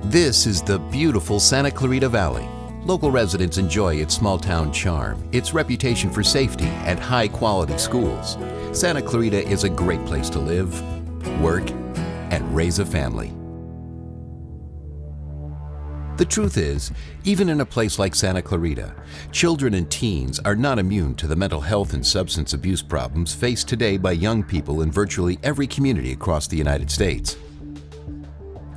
This is the beautiful Santa Clarita Valley. Local residents enjoy its small-town charm, its reputation for safety, and high-quality schools. Santa Clarita is a great place to live, work, and raise a family. The truth is, even in a place like Santa Clarita, children and teens are not immune to the mental health and substance abuse problems faced today by young people in virtually every community across the United States.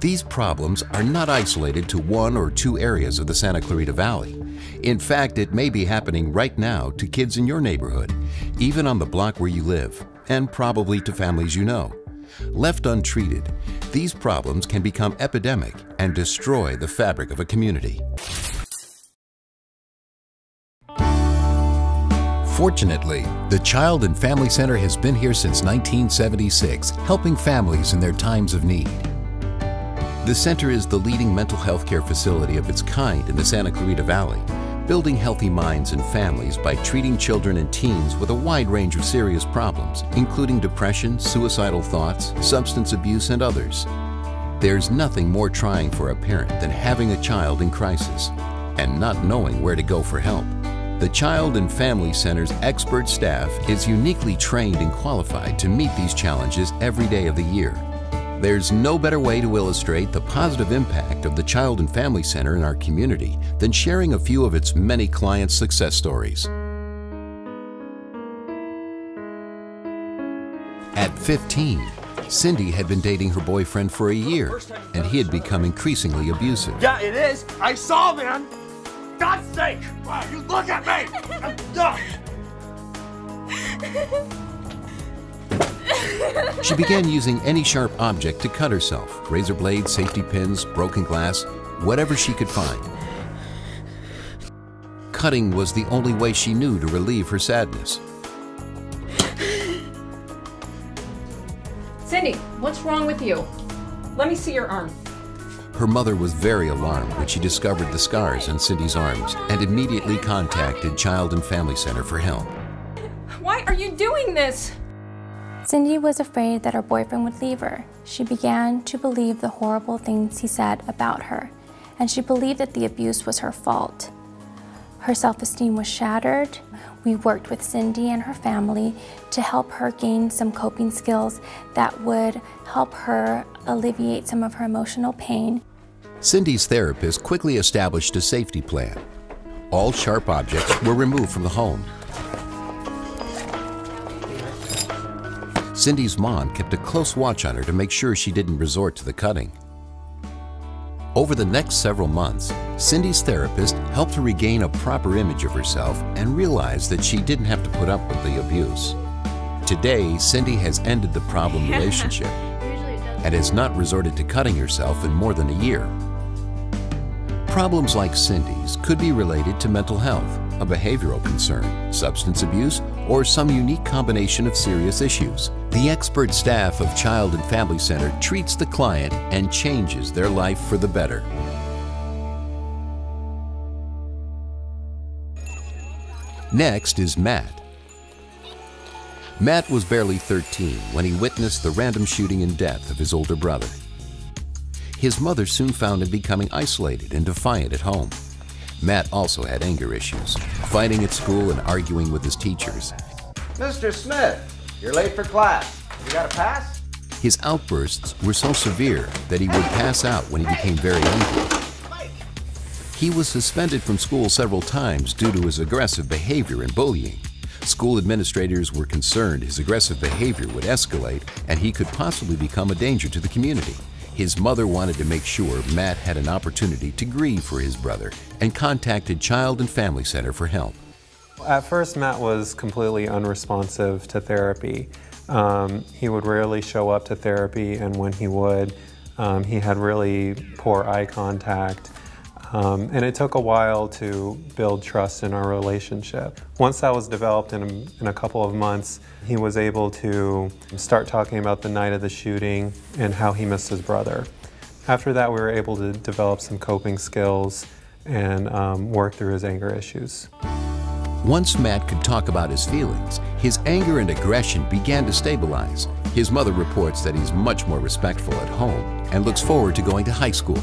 These problems are not isolated to one or two areas of the Santa Clarita Valley. In fact, it may be happening right now to kids in your neighborhood, even on the block where you live, and probably to families you know. Left untreated, these problems can become epidemic and destroy the fabric of a community. Fortunately, the Child and Family Center has been here since 1976, helping families in their times of need. The center is the leading mental health care facility of its kind in the Santa Clarita Valley, building healthy minds and families by treating children and teens with a wide range of serious problems, including depression, suicidal thoughts, substance abuse, and others. There's nothing more trying for a parent than having a child in crisis and not knowing where to go for help. The Child and Family Center's expert staff is uniquely trained and qualified to meet these challenges every day of the year. There's no better way to illustrate the positive impact of the Child and Family Center in our community than sharing a few of its many clients' success stories. At 15, Cindy had been dating her boyfriend for a year, and he had become increasingly abusive. Yeah, it is. I saw, man. God's sake! Wow, you look at me! I'm done! She began using any sharp object to cut herself, razor blades, safety pins, broken glass, whatever she could find. Cutting was the only way she knew to relieve her sadness. Cindy, what's wrong with you? Let me see your arm. Her mother was very alarmed when she discovered the scars on Cindy's arms and immediately contacted Child and Family Center for help. Why are you doing this? Cindy was afraid that her boyfriend would leave her. She began to believe the horrible things he said about her, and she believed that the abuse was her fault. Her self-esteem was shattered. We worked with Cindy and her family to help her gain some coping skills that would help her alleviate some of her emotional pain. Cindy's therapist quickly established a safety plan. All sharp objects were removed from the home. Cindy's mom kept a close watch on her to make sure she didn't resort to the cutting. Over the next several months, Cindy's therapist helped her regain a proper image of herself and realized that she didn't have to put up with the abuse. Today, Cindy has ended the problem relationship and has not resorted to cutting herself in more than a year. Problems like Cindy's could be related to mental health, a behavioral concern, substance abuse, or some unique combination of serious issues. The expert staff of Child and Family Center treats the client and changes their life for the better. Next is Matt. Matt was barely 13 when he witnessed the random shooting and death of his older brother. His mother soon found him becoming isolated and defiant at home. Matt also had anger issues, fighting at school and arguing with his teachers. Mr. Smith, you're late for class. You got a pass? His outbursts were so severe that he would pass out when he became very angry. He was suspended from school several times due to his aggressive behavior and bullying. School administrators were concerned his aggressive behavior would escalate and he could possibly become a danger to the community. His mother wanted to make sure Matt had an opportunity to grieve for his brother and contacted Child and Family Center for help. At first, Matt was completely unresponsive to therapy. He would rarely show up to therapy, and when he would, he had really poor eye contact. And it took a while to build trust in our relationship. Once that was developed in a couple of months, he was able to start talking about the night of the shooting and how he missed his brother. After that, we were able to develop some coping skills and work through his anger issues. Once Matt could talk about his feelings, his anger and aggression began to stabilize. His mother reports that he's much more respectful at home and looks forward to going to high school.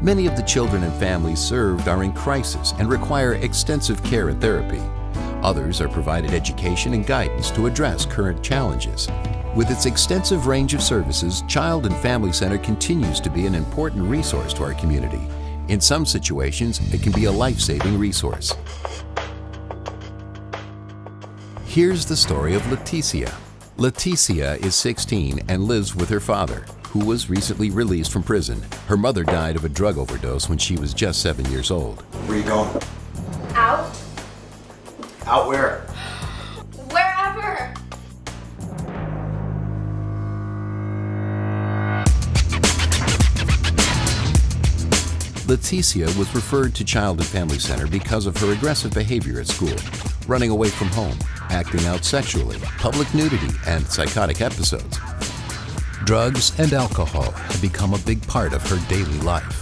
Many of the children and families served are in crisis and require extensive care and therapy. Others are provided education and guidance to address current challenges. With its extensive range of services, Child and Family Center continues to be an important resource to our community. In some situations, it can be a life-saving resource. Here's the story of Leticia. Leticia is 16 and lives with her father, who was recently released from prison. Her mother died of a drug overdose when she was just 7 years old. Where you going? Out? Out where? Wherever. Leticia was referred to Child and Family Center because of her aggressive behavior at school, running away from home, acting out sexually, public nudity, and psychotic episodes. Drugs and alcohol had become a big part of her daily life.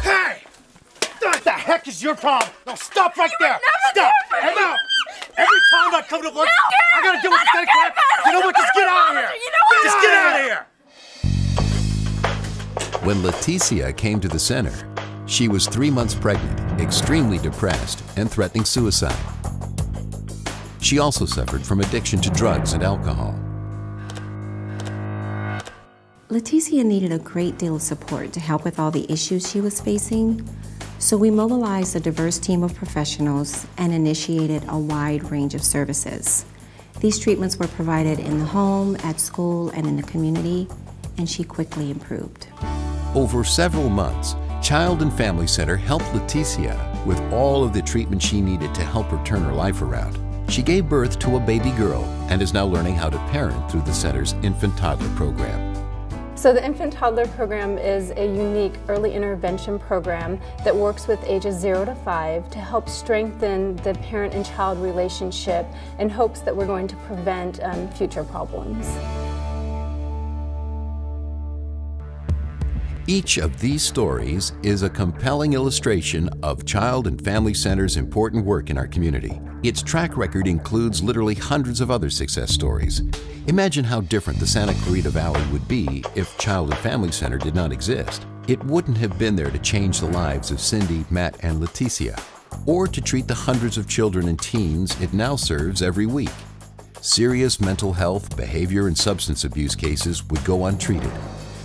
Hey! What the heck is your problem? No, stop right there! Stop! Hey, no! Every time I come to work, I gotta deal with the Santa Clarita. You know what? Just get out of here! Just get out of here! When Leticia came to the center, she was 3 months pregnant, extremely depressed, and threatening suicide. She also suffered from addiction to drugs and alcohol. Leticia needed a great deal of support to help with all the issues she was facing, so we mobilized a diverse team of professionals and initiated a wide range of services. These treatments were provided in the home, at school, and in the community, and she quickly improved. Over several months, Child and Family Center helped Leticia with all of the treatment she needed to help her turn her life around. She gave birth to a baby girl and is now learning how to parent through the center's infant-toddler program. So the infant toddler program is a unique early intervention program that works with ages 0 to 5 to help strengthen the parent and child relationship in hopes that we're going to prevent future problems. Each of these stories is a compelling illustration of Child and Family Center's important work in our community. Its track record includes literally hundreds of other success stories. Imagine how different the Santa Clarita Valley would be if Child and Family Center did not exist. It wouldn't have been there to change the lives of Cindy, Matt, and Leticia, or to treat the hundreds of children and teens it now serves every week. Serious mental health, behavior, and substance abuse cases would go untreated.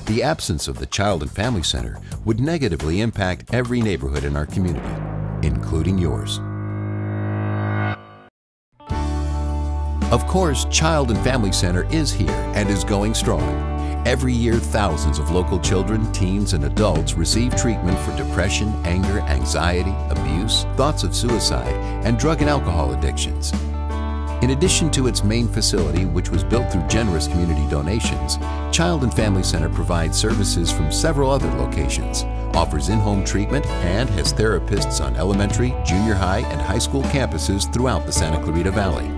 The absence of the Child and Family Center would negatively impact every neighborhood in our community, including yours. Of course, Child and Family Center is here and is going strong. Every year, thousands of local children, teens, and adults receive treatment for depression, anger, anxiety, abuse, thoughts of suicide, and drug and alcohol addictions. In addition to its main facility, which was built through generous community donations, Child and Family Center provides services from several other locations, offers in-home treatment, and has therapists on elementary, junior high, and high school campuses throughout the Santa Clarita Valley.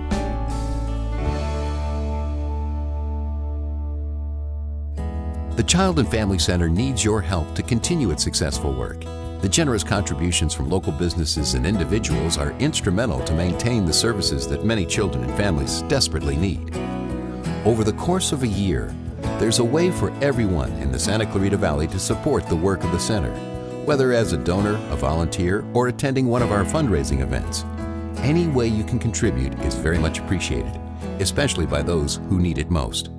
The Child and Family Center needs your help to continue its successful work. The generous contributions from local businesses and individuals are instrumental to maintain the services that many children and families desperately need. Over the course of a year, there's a way for everyone in the Santa Clarita Valley to support the work of the center, whether as a donor, a volunteer, or attending one of our fundraising events. Any way you can contribute is very much appreciated, especially by those who need it most.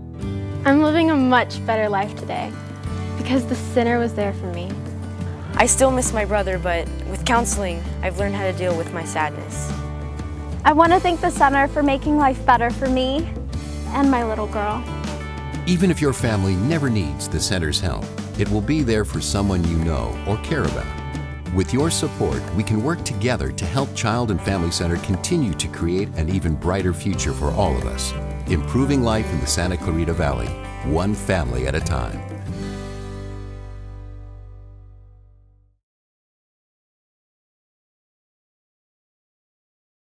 I'm living a much better life today because the center was there for me. I still miss my brother, but with counseling, I've learned how to deal with my sadness. I want to thank the center for making life better for me and my little girl. Even if your family never needs the center's help, it will be there for someone you know or care about. With your support, we can work together to help Child and Family Center continue to create an even brighter future for all of us, improving life in the Santa Clarita Valley, one family at a time.